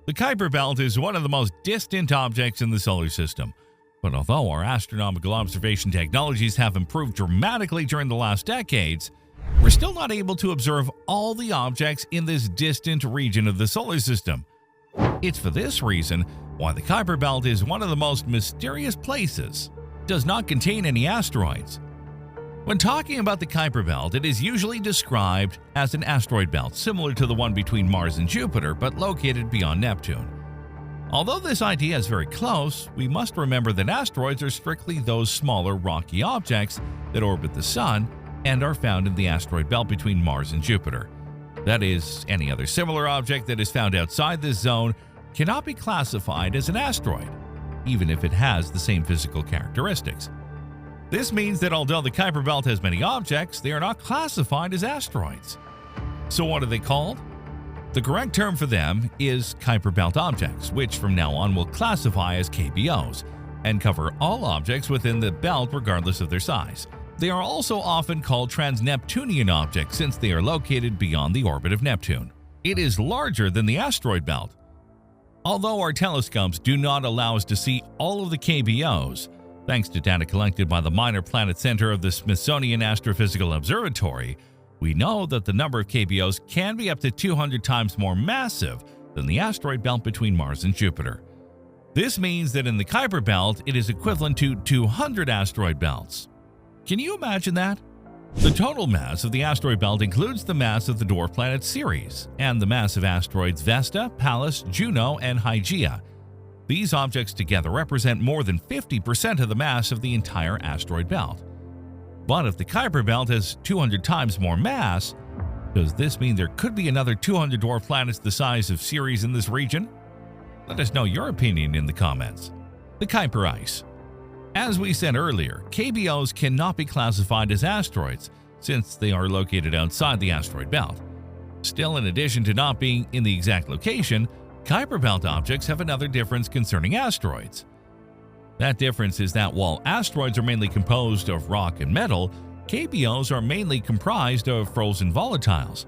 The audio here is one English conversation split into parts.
The Kuiper Belt is one of the most distant objects in the solar system. But although our astronomical observation technologies have improved dramatically during the last decades, we're still not able to observe all the objects in this distant region of the solar system. It's for this reason why the Kuiper Belt is one of the most mysterious places. It does not contain any asteroids. When talking about the Kuiper Belt, it is usually described as an asteroid belt similar to the one between Mars and Jupiter, but located beyond Neptune. Although this idea is very close, we must remember that asteroids are strictly those smaller rocky objects that orbit the Sun and are found in the asteroid belt between Mars and Jupiter. That is, any other similar object that is found outside this zone cannot be classified as an asteroid, even if it has the same physical characteristics. This means that although the Kuiper Belt has many objects, they are not classified as asteroids. So what are they called? The correct term for them is Kuiper Belt objects, which from now on will classify as KBOs and cover all objects within the belt regardless of their size. They are also often called trans-Neptunian objects since they are located beyond the orbit of Neptune. It is larger than the asteroid belt. Although our telescopes do not allow us to see all of the KBOs, thanks to data collected by the Minor Planet Center of the Smithsonian Astrophysical Observatory, we know that the number of KBOs can be up to 200 times more massive than the asteroid belt between Mars and Jupiter. This means that in the Kuiper Belt, it is equivalent to 200 asteroid belts. Can you imagine that? The total mass of the asteroid belt includes the mass of the dwarf planet Ceres and the mass of asteroids Vesta, Pallas, Juno, and Hygeia. These objects together represent more than 50% of the mass of the entire asteroid belt. But if the Kuiper Belt has 200 times more mass, does this mean there could be another 200 dwarf planets the size of Ceres in this region? Let us know your opinion in the comments. The Kuiper Ice. As we said earlier, KBOs cannot be classified as asteroids since they are located outside the asteroid belt. Still, in addition to not being in the exact location, Kuiper Belt objects have another difference concerning asteroids. That difference is that while asteroids are mainly composed of rock and metal, KBOs are mainly comprised of frozen volatiles.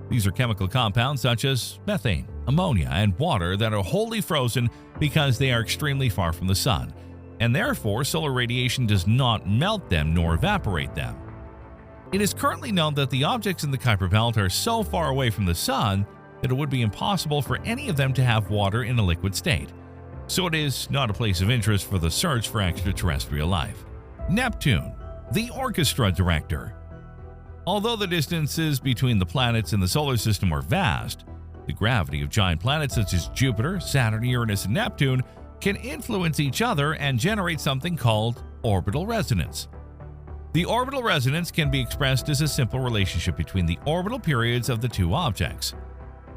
These are chemical compounds such as methane, ammonia, and water that are wholly frozen because they are extremely far from the Sun, and therefore solar radiation does not melt them nor evaporate them. It is currently known that the objects in the Kuiper Belt are so far away from the Sun that it would be impossible for any of them to have water in a liquid state, so it is not a place of interest for the search for extraterrestrial life. Neptune, the orchestra director. Although the distances between the planets in the solar system are vast, the gravity of giant planets such as Jupiter, Saturn, Uranus, and Neptune can influence each other and generate something called orbital resonance. The orbital resonance can be expressed as a simple relationship between the orbital periods of the two objects.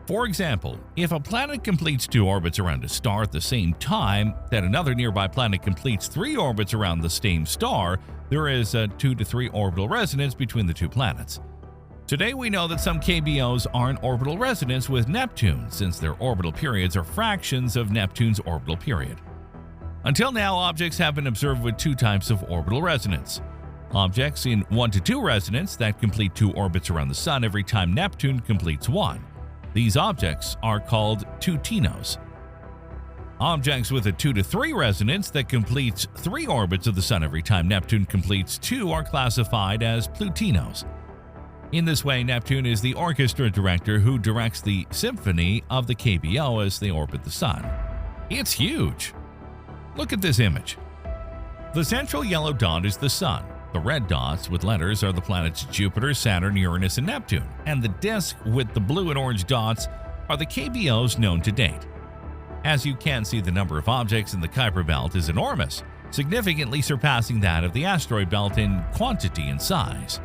For example, if a planet completes 2 orbits around a star at the same time that another nearby planet completes 3 orbits around the same star, there is a 2 to 3 orbital resonance between the 2 planets. Today we know that some KBOs are in orbital resonance with Neptune since their orbital periods are fractions of Neptune's orbital period. Until now, objects have been observed with 2 types of orbital resonance. Objects in 1 to 2 resonance that complete 2 orbits around the Sun every time Neptune completes 1. These objects are called Tutinos. Objects with a 2 to 3 resonance that completes 3 orbits of the Sun every time Neptune completes 2 are classified as Plutinos. In this way, Neptune is the orchestra director who directs the symphony of the KBO as they orbit the Sun. It's huge! Look at this image. The central yellow dot is the Sun. The red dots with letters are the planets Jupiter, Saturn, Uranus, and Neptune, and the disk with the blue and orange dots are the KBOs known to date. As you can see, the number of objects in the Kuiper Belt is enormous, significantly surpassing that of the asteroid belt in quantity and size.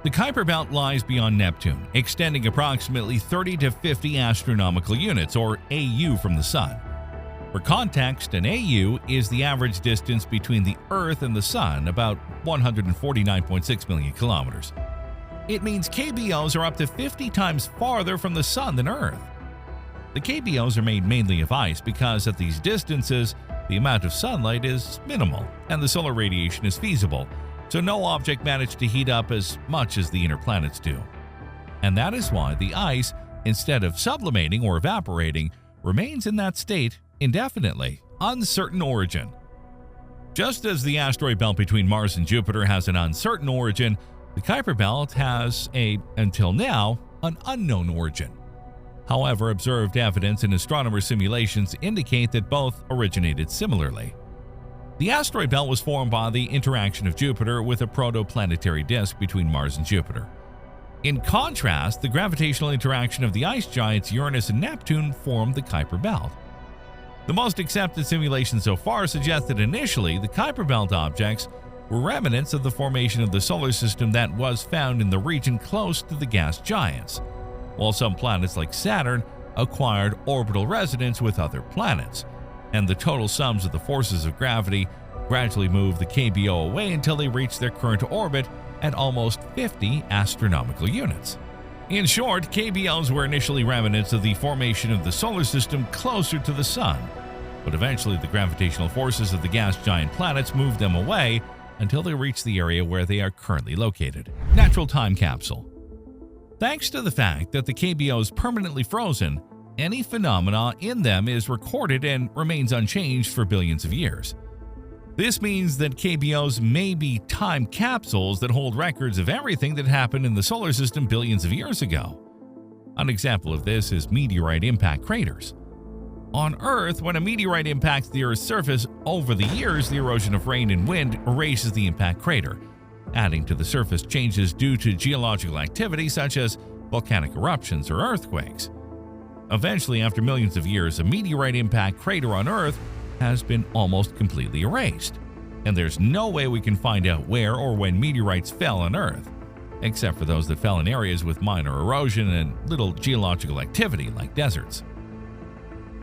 The Kuiper Belt lies beyond Neptune, extending approximately 30 to 50 astronomical units, or AU, from the Sun. For context, an AU is the average distance between the Earth and the Sun, about 149.6 million kilometers. It means KBOs are up to 50 times farther from the Sun than Earth. The KBOs are made mainly of ice because at these distances, the amount of sunlight is minimal and the solar radiation is feasible, so no object managed to heat up as much as the inner planets do. And that is why the ice, instead of sublimating or evaporating, remains in that state indefinitely. Uncertain origin. Just as the asteroid belt between Mars and Jupiter has an uncertain origin, the Kuiper Belt has until now, an unknown origin. However, observed evidence in astronomer simulations indicate that both originated similarly. The asteroid belt was formed by the interaction of Jupiter with a protoplanetary disk between Mars and Jupiter. In contrast, the gravitational interaction of the ice giants Uranus and Neptune formed the Kuiper Belt. The most accepted simulations so far suggest that initially the Kuiper Belt objects were remnants of the formation of the solar system that was found in the region close to the gas giants, while some planets like Saturn acquired orbital resonance with other planets, and the total sums of the forces of gravity gradually moved the KBO away until they reached their current orbit at almost 50 astronomical units. In short, KBOs were initially remnants of the formation of the solar system closer to the Sun, but eventually the gravitational forces of the gas giant planets moved them away until they reached the area where they are currently located. Natural time capsule. Thanks to the fact that the KBO is permanently frozen, any phenomena in them is recorded and remains unchanged for billions of years. This means that KBOs may be time capsules that hold records of everything that happened in the solar system billions of years ago. An example of this is meteorite impact craters. On Earth, when a meteorite impacts the Earth's surface, over the years the erosion of rain and wind erases the impact crater, adding to the surface changes due to geological activity such as volcanic eruptions or earthquakes. Eventually, after millions of years, a meteorite impact crater on Earth has been almost completely erased, and there's no way we can find out where or when meteorites fell on Earth, except for those that fell in areas with minor erosion and little geological activity like deserts.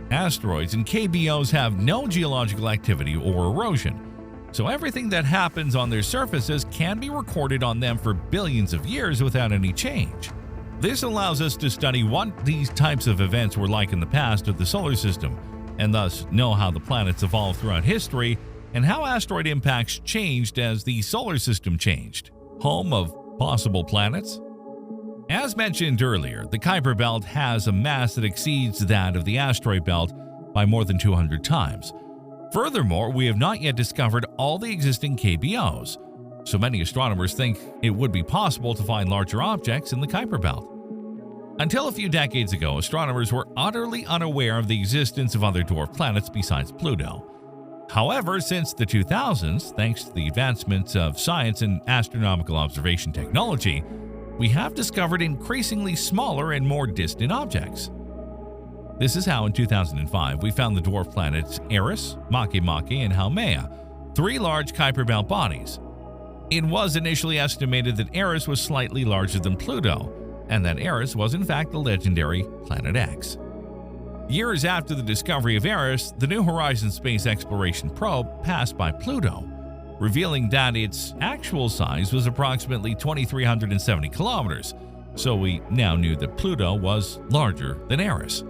Asteroids and KBOs have no geological activity or erosion, so everything that happens on their surfaces can be recorded on them for billions of years without any change. This allows us to study what these types of events were like in the past of the solar system, and thus know how the planets evolved throughout history and how asteroid impacts changed as the solar system changed. Home of possible planets? As mentioned earlier, the Kuiper Belt has a mass that exceeds that of the asteroid belt by more than 200 times. Furthermore, we have not yet discovered all the existing KBOs, so many astronomers think it would be possible to find larger objects in the Kuiper Belt. Until a few decades ago, astronomers were utterly unaware of the existence of other dwarf planets besides Pluto. However, since the 2000s, thanks to the advancements of science and astronomical observation technology, we have discovered increasingly smaller and more distant objects. This is how in 2005 we found the dwarf planets Eris, Makemake, and Haumea, three large Kuiper Belt bodies. It was initially estimated that Eris was slightly larger than Pluto, and that Eris was in fact the legendary Planet X. Years after the discovery of Eris, the New Horizons space exploration probe passed by Pluto, revealing that its actual size was approximately 2,370 kilometers, so we now knew that Pluto was larger than Eris.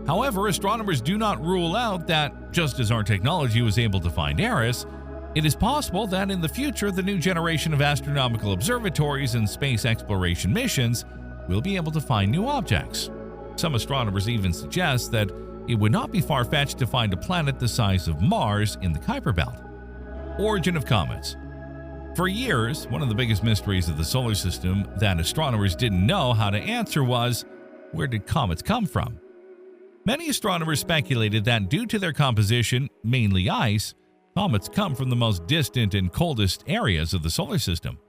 However, astronomers do not rule out that, just as our technology was able to find Eris, it is possible that in the future the new generation of astronomical observatories and space exploration missions will be able to find new objects. Some astronomers even suggest that it would not be far-fetched to find a planet the size of Mars in the Kuiper Belt. Origin of comets. For years, one of the biggest mysteries of the solar system that astronomers didn't know how to answer was, where did comets come from? Many astronomers speculated that due to their composition, mainly ice, comets come from the most distant and coldest areas of the solar system.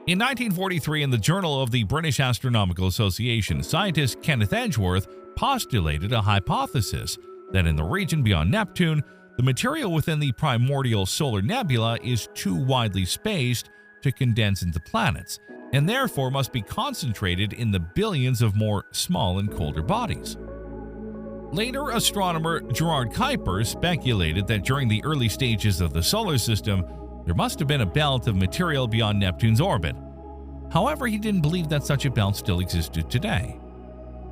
In 1943, in the Journal of the British Astronomical Association, scientist Kenneth Edgeworth postulated a hypothesis that in the region beyond Neptune, the material within the primordial solar nebula is too widely spaced to condense into planets, and therefore must be concentrated in the billions of more small and colder bodies. Later, astronomer Gerard Kuiper speculated that during the early stages of the solar system, there must have been a belt of material beyond Neptune's orbit. However, he didn't believe that such a belt still existed today.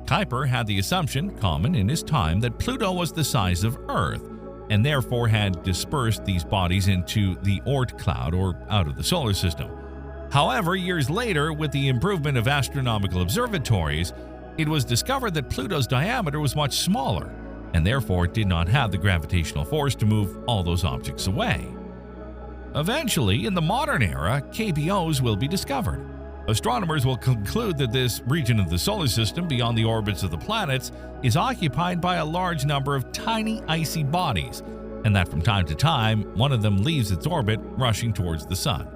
Kuiper had the assumption, common in his time, that Pluto was the size of Earth, and therefore had dispersed these bodies into the Oort cloud or out of the solar system. However, years later, with the improvement of astronomical observatories, it was discovered that Pluto's diameter was much smaller, and therefore did not have the gravitational force to move all those objects away. Eventually, in the modern era, KBOs will be discovered. Astronomers will conclude that this region of the solar system beyond the orbits of the planets is occupied by a large number of tiny icy bodies, and that from time to time, one of them leaves its orbit rushing towards the Sun,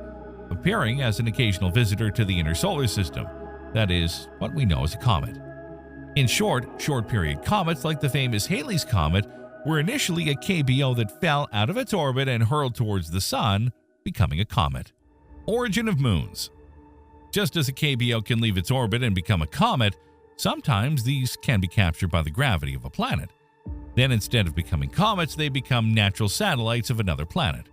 appearing as an occasional visitor to the inner solar system. That is what we know as a comet. In short-period comets like the famous Halley's Comet were initially a KBO that fell out of its orbit and hurled towards the Sun, becoming a comet. Origin of moons. Just as a KBO can leave its orbit and become a comet, sometimes these can be captured by the gravity of a planet. Then instead of becoming comets, they become natural satellites of another planet.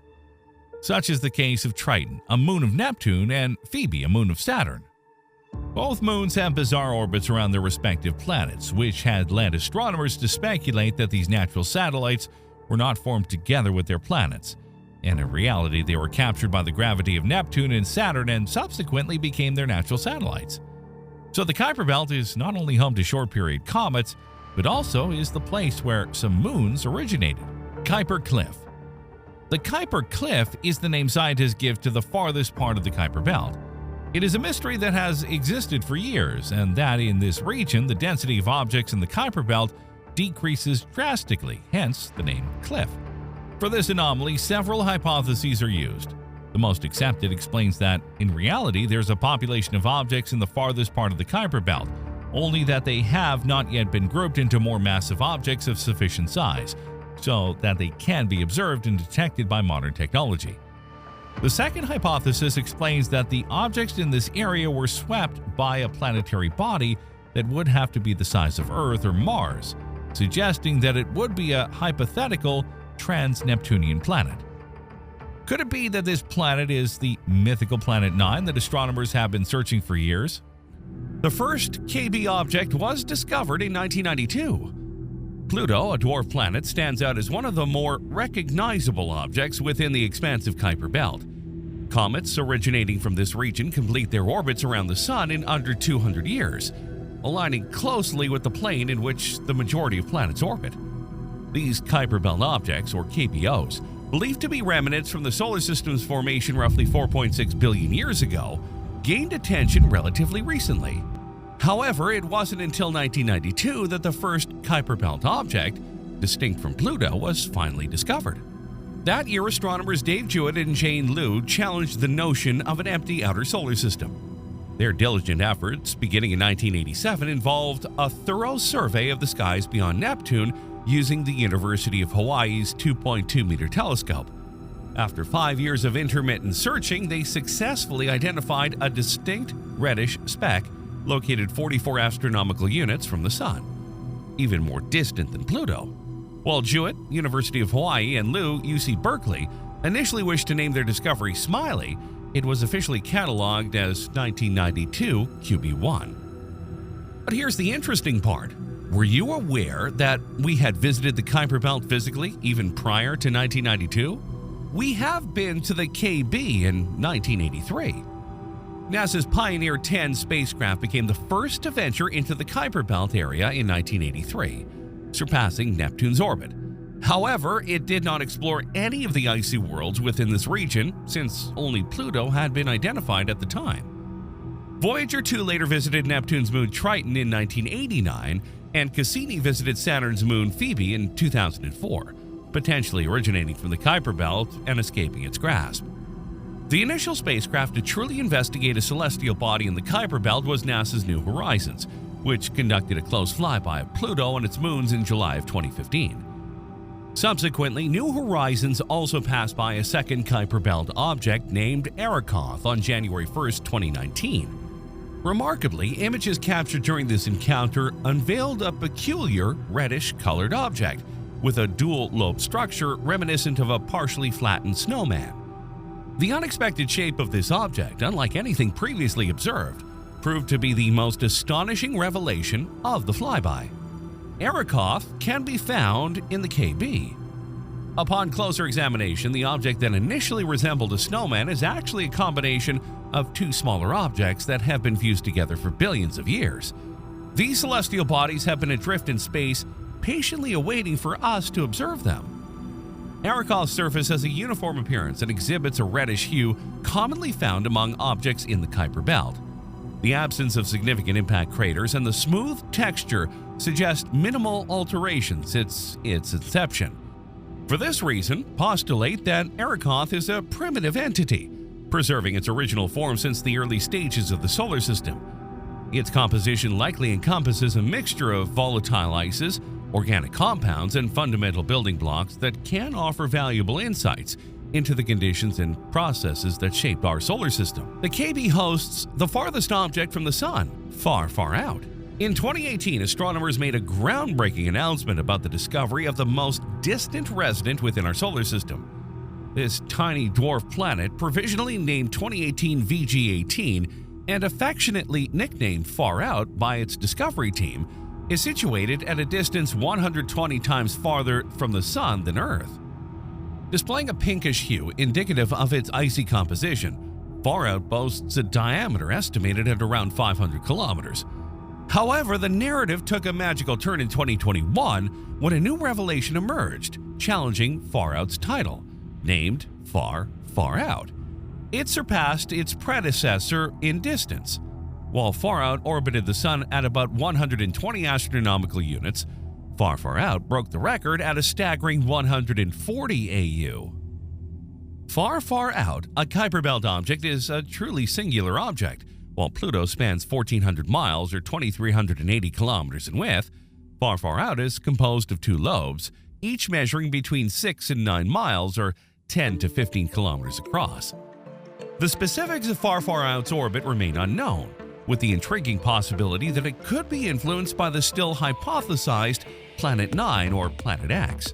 Such is the case of Triton, a moon of Neptune, and Phoebe, a moon of Saturn. Both moons have bizarre orbits around their respective planets, which had led astronomers to speculate that these natural satellites were not formed together with their planets, and in reality they were captured by the gravity of Neptune and Saturn and subsequently became their natural satellites. So the Kuiper Belt is not only home to short-period comets, but also is the place where some moons originated. Kuiper Cliff. The Kuiper Cliff is the name scientists give to the farthest part of the Kuiper Belt. It is a mystery that has existed for years, and that in this region the density of objects in the Kuiper Belt decreases drastically, hence the name Cliff. For this anomaly, several hypotheses are used. The most accepted explains that, in reality, there's a population of objects in the farthest part of the Kuiper Belt, only that they have not yet been grouped into more massive objects of sufficient size, so that they can be observed and detected by modern technology. The second hypothesis explains that the objects in this area were swept by a planetary body that would have to be the size of Earth or Mars, suggesting that it would be a hypothetical trans-Neptunian planet. Could it be that this planet is the mythical Planet 9 that astronomers have been searching for years? The first KB object was discovered in 1992. Pluto, a dwarf planet, stands out as one of the more recognizable objects within the expansive Kuiper Belt. Comets originating from this region complete their orbits around the Sun in under 200 years, aligning closely with the plane in which the majority of planets orbit. These Kuiper Belt objects, or KBOs, believed to be remnants from the solar system's formation roughly 4.6 billion years ago, gained attention relatively recently. However, it wasn't until 1992 that the first Kuiper Belt object, distinct from Pluto, was finally discovered. That year, astronomers Dave Jewett and Jane Liu challenged the notion of an empty outer solar system. Their diligent efforts, beginning in 1987, involved a thorough survey of the skies beyond Neptune using the University of Hawaii's 2.2-meter telescope. After 5 years of intermittent searching, they successfully identified a distinct reddish speck located 44 astronomical units from the Sun, even more distant than Pluto. While Jewett, University of Hawaii, and Liu, UC Berkeley, initially wished to name their discovery Smiley, it was officially cataloged as 1992 QB1. But here's the interesting part. Were you aware that we had visited the Kuiper Belt physically even prior to 1992? We have been to the KB in 1983. NASA's Pioneer 10 spacecraft became the first to venture into the Kuiper Belt area in 1983, surpassing Neptune's orbit. However, it did not explore any of the icy worlds within this region, since only Pluto had been identified at the time. Voyager 2 later visited Neptune's moon Triton in 1989, and Cassini visited Saturn's moon Phoebe in 2004, potentially originating from the Kuiper Belt and escaping its grasp. The initial spacecraft to truly investigate a celestial body in the Kuiper Belt was NASA's New Horizons, which conducted a close flyby of Pluto and its moons in July of 2015. Subsequently, New Horizons also passed by a second Kuiper Belt object named Arrokoth on January 1, 2019. Remarkably, images captured during this encounter unveiled a peculiar reddish-colored object with a dual-lobe structure reminiscent of a partially flattened snowman. The unexpected shape of this object, unlike anything previously observed, proved to be the most astonishing revelation of the flyby. Arrokoth can be found in the KB. Upon closer examination, the object that initially resembled a snowman is actually a combination of two smaller objects that have been fused together for billions of years. These celestial bodies have been adrift in space, patiently awaiting for us to observe them. Arrokoth's surface has a uniform appearance and exhibits a reddish hue commonly found among objects in the Kuiper Belt. The absence of significant impact craters and the smooth texture suggest minimal alterations since its inception. For this reason, postulate that Arrokoth is a primitive entity, preserving its original form since the early stages of the solar system. Its composition likely encompasses a mixture of volatile ices, organic compounds, and fundamental building blocks that can offer valuable insights into the conditions and processes that shaped our solar system. The KB hosts the farthest object from the Sun, Farfarout. In 2018, astronomers made a groundbreaking announcement about the discovery of the most distant resident within our solar system. This tiny dwarf planet, provisionally named 2018 VG18 and affectionately nicknamed Far Out by its discovery team, is situated at a distance 120 times farther from the Sun than Earth. Displaying a pinkish hue indicative of its icy composition, Far Out boasts a diameter estimated at around 500 kilometers. However, the narrative took a magical turn in 2021 when a new revelation emerged, challenging Far Out's title, named Far Out. It surpassed its predecessor in distance. While Far Out orbited the Sun at about 120 astronomical units, Far Out broke the record at a staggering 140 AU. Far Out, a Kuiper Belt object, is a truly singular object. While Pluto spans 1,400 miles or 2,380 kilometers in width, Far Out is composed of two lobes, each measuring between 6 and 9 miles or 10 to 15 kilometers across. The specifics of Far Out's orbit remain unknown, with the intriguing possibility that it could be influenced by the still hypothesized Planet 9 or Planet X.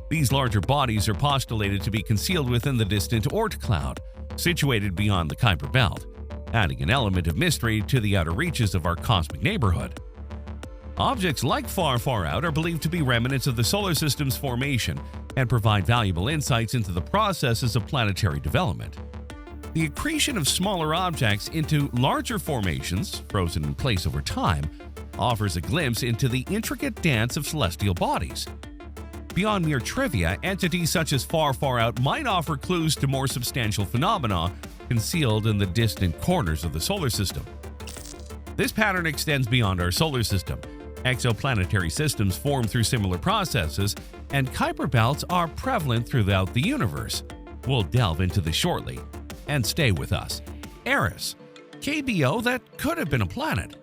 These larger bodies are postulated to be concealed within the distant Oort cloud, situated beyond the Kuiper Belt, adding an element of mystery to the outer reaches of our cosmic neighborhood. Objects like Far Out are believed to be remnants of the solar system's formation and provide valuable insights into the processes of planetary development. The accretion of smaller objects into larger formations, frozen in place over time, offers a glimpse into the intricate dance of celestial bodies. Beyond mere trivia, entities such as Far Out might offer clues to more substantial phenomena concealed in the distant corners of the solar system. This pattern extends beyond our solar system. Exoplanetary systems form through similar processes, and Kuiper belts are prevalent throughout the universe. We'll delve into this shortly. And stay with us. Eris, KBO that could have been a planet.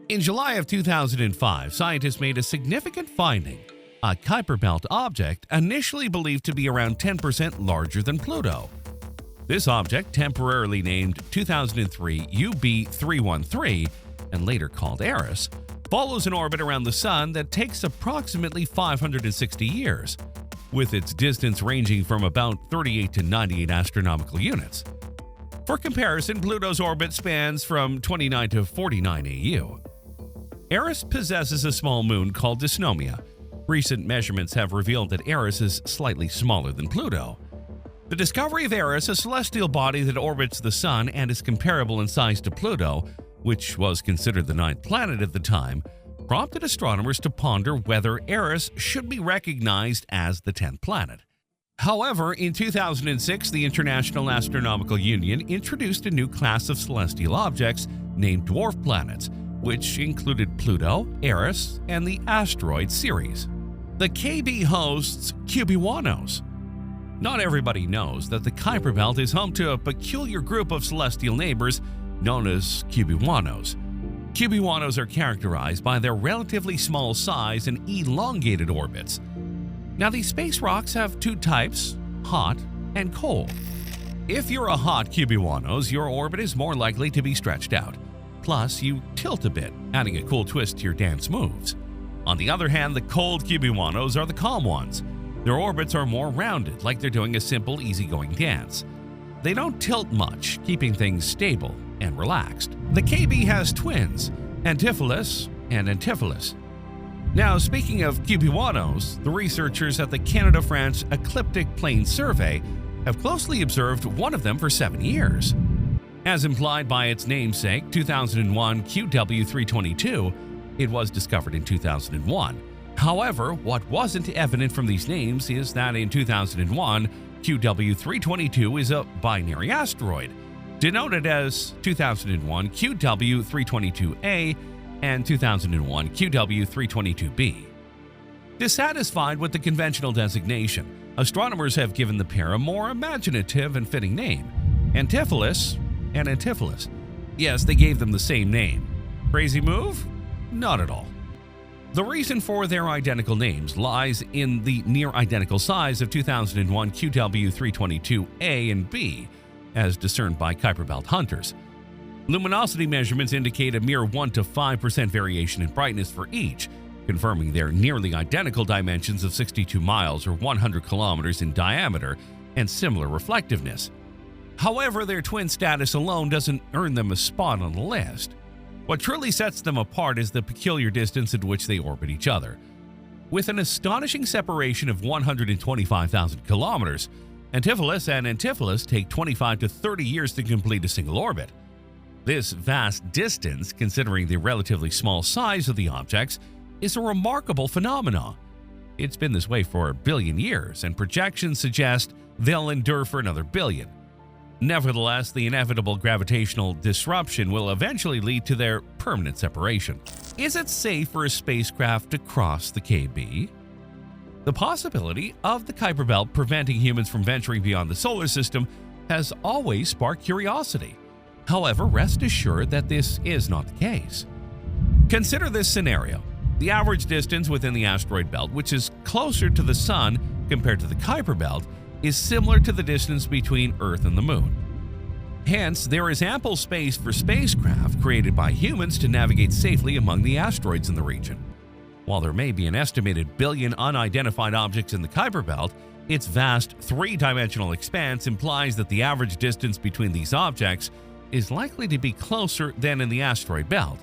In July of 2005, scientists made a significant finding: a Kuiper Belt object initially believed to be around 10% larger than Pluto. This object, temporarily named 2003 UB313 and later called Eris, follows an orbit around the Sun that takes approximately 560 years, with its distance ranging from about 38 to 98 astronomical units. For comparison, Pluto's orbit spans from 29 to 49 AU. Eris possesses a small moon called Dysnomia. Recent measurements have revealed that Eris is slightly smaller than Pluto. The discovery of Eris, a celestial body that orbits the Sun and is comparable in size to Pluto, which was considered the ninth planet at the time, prompted astronomers to ponder whether Eris should be recognized as the 10th planet. However, in 2006, the International Astronomical Union introduced a new class of celestial objects named dwarf planets, which included Pluto, Eris, and the asteroid series. The KB hosts Cubewanos. Not everybody knows that the Kuiper Belt is home to a peculiar group of celestial neighbors known as Cubewanos. Cubewanos are characterized by their relatively small size and elongated orbits. Now, these space rocks have two types, hot and cold. If you're a hot Cubewanos, your orbit is more likely to be stretched out. Plus, you tilt a bit, adding a cool twist to your dance moves. On the other hand, the cold Cubewanos are the calm ones. Their orbits are more rounded, like they're doing a simple, easygoing dance. They don't tilt much, keeping things stable and relaxed. The KB has twins, Antipholus and Antipholus. Now, speaking of Cubewanos, the researchers at the Canada-France Ecliptic Plane Survey have closely observed one of them for 7 years. As implied by its namesake, 2001 QW322, it was discovered in 2001, However, what wasn't evident from these names is that in 2001, QW322 is a binary asteroid, denoted as 2001 QW322A and 2001 QW322B. Dissatisfied with the conventional designation, astronomers have given the pair a more imaginative and fitting name, Antipholus and Antipholus. Yes, they gave them the same name. Crazy move? Not at all. The reason for their identical names lies in the near-identical size of 2001 QW322A and B, as discerned by Kuiper Belt hunters. Luminosity measurements indicate a mere 1 to 5% variation in brightness for each, confirming their nearly identical dimensions of 62 miles or 100 kilometers in diameter and similar reflectiveness. However, their twin status alone doesn't earn them a spot on the list. What truly sets them apart is the peculiar distance at which they orbit each other. With an astonishing separation of 125,000 kilometers, Antipholus and Antipholus take 25 to 30 years to complete a single orbit. This vast distance, considering the relatively small size of the objects, is a remarkable phenomenon. It's been this way for a billion years, and projections suggest they'll endure for another billion. Nevertheless, the inevitable gravitational disruption will eventually lead to their permanent separation. Is it safe for a spacecraft to cross the KB? The possibility of the Kuiper Belt preventing humans from venturing beyond the solar system has always sparked curiosity. However, rest assured that this is not the case. Consider this scenario. The average distance within the asteroid belt, which is closer to the Sun compared to the Kuiper Belt, is similar to the distance between Earth and the Moon. Hence, there is ample space for spacecraft created by humans to navigate safely among the asteroids in the region. While there may be an estimated billion unidentified objects in the Kuiper Belt, its vast three-dimensional expanse implies that the average distance between these objects is likely to be closer than in the asteroid belt.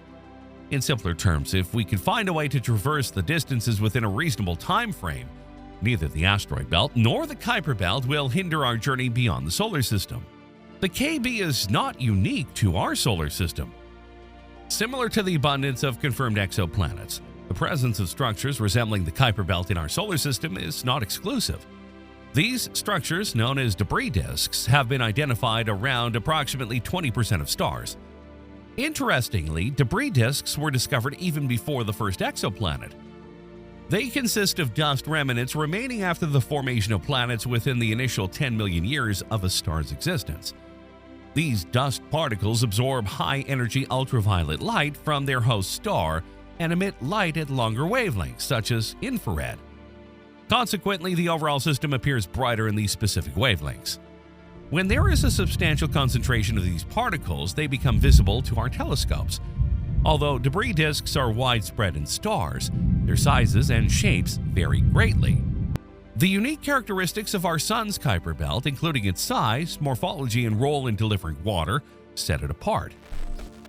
In simpler terms, if we could find a way to traverse the distances within a reasonable time frame, neither the asteroid belt nor the Kuiper Belt will hinder our journey beyond the solar system. The KB is not unique to our solar system. Similar to the abundance of confirmed exoplanets, the presence of structures resembling the Kuiper Belt in our solar system is not exclusive. These structures, known as debris disks, have been identified around approximately 20% of stars. Interestingly, debris disks were discovered even before the first exoplanet. They consist of dust remnants remaining after the formation of planets within the initial 10 million years of a star's existence. These dust particles absorb high-energy ultraviolet light from their host star and emit light at longer wavelengths, such as infrared. Consequently, the overall system appears brighter in these specific wavelengths. When there is a substantial concentration of these particles, they become visible to our telescopes. Although debris disks are widespread in stars, their sizes and shapes vary greatly. The unique characteristics of our Sun's Kuiper Belt, including its size, morphology, and role in delivering water, set it apart.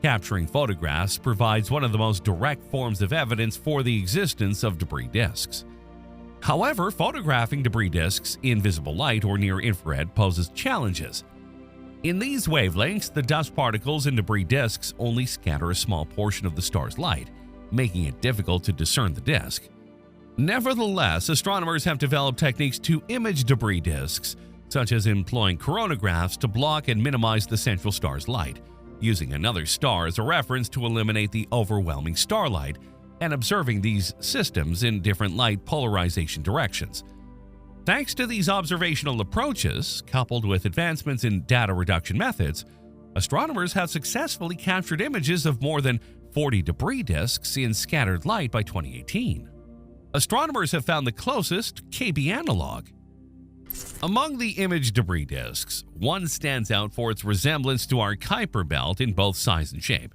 Capturing photographs provides one of the most direct forms of evidence for the existence of debris disks. However, photographing debris disks in visible light or near infrared poses challenges. In these wavelengths, the dust particles in debris disks only scatter a small portion of the star's light, making it difficult to discern the disk. Nevertheless, astronomers have developed techniques to image debris disks, such as employing coronagraphs to block and minimize the central star's light, using another star as a reference to eliminate the overwhelming starlight, and observing these systems in different light polarization directions. Thanks to these observational approaches, coupled with advancements in data reduction methods, astronomers have successfully captured images of more than 40 debris disks in scattered light by 2018. Astronomers have found the closest KB analog. Among the imaged debris disks, one stands out for its resemblance to our Kuiper Belt in both size and shape.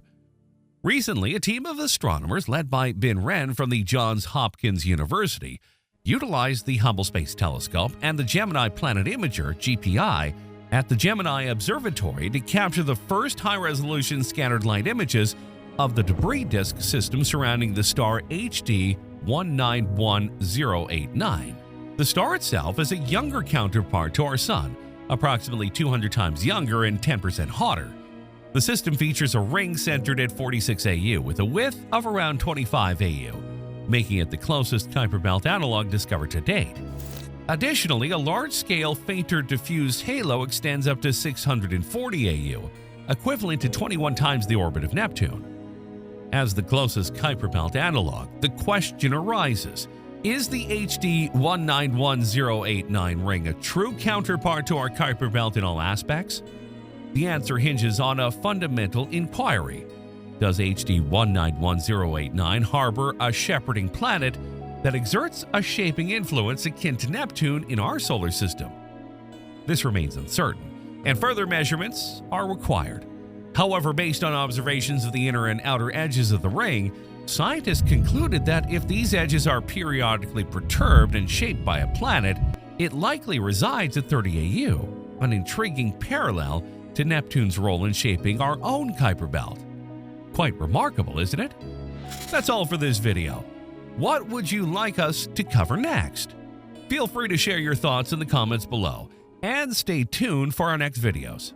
Recently, a team of astronomers led by Ben Wren from the Johns Hopkins University utilized the Hubble Space Telescope and the Gemini Planet Imager (GPI) at the Gemini Observatory to capture the first high-resolution scattered light images of the debris disk system surrounding the star HD 191089. The star itself is a younger counterpart to our Sun, approximately 200 times younger and 10% hotter. The system features a ring centered at 46 AU with a width of around 25 AU. making it the closest Kuiper Belt analog discovered to date. Additionally, a large-scale, fainter diffuse halo extends up to 640 AU, equivalent to 21 times the orbit of Neptune. As the closest Kuiper Belt analog, the question arises, is the HD 191089 ring a true counterpart to our Kuiper Belt in all aspects? The answer hinges on a fundamental inquiry. Does HD 191089 harbor a shepherding planet that exerts a shaping influence akin to Neptune in our solar system? This remains uncertain, and further measurements are required. However, based on observations of the inner and outer edges of the ring, scientists concluded that if these edges are periodically perturbed and shaped by a planet, it likely resides at 30 AU, an intriguing parallel to Neptune's role in shaping our own Kuiper Belt. Quite remarkable, isn't it? That's all for this video. What would you like us to cover next? Feel free to share your thoughts in the comments below, and stay tuned for our next videos.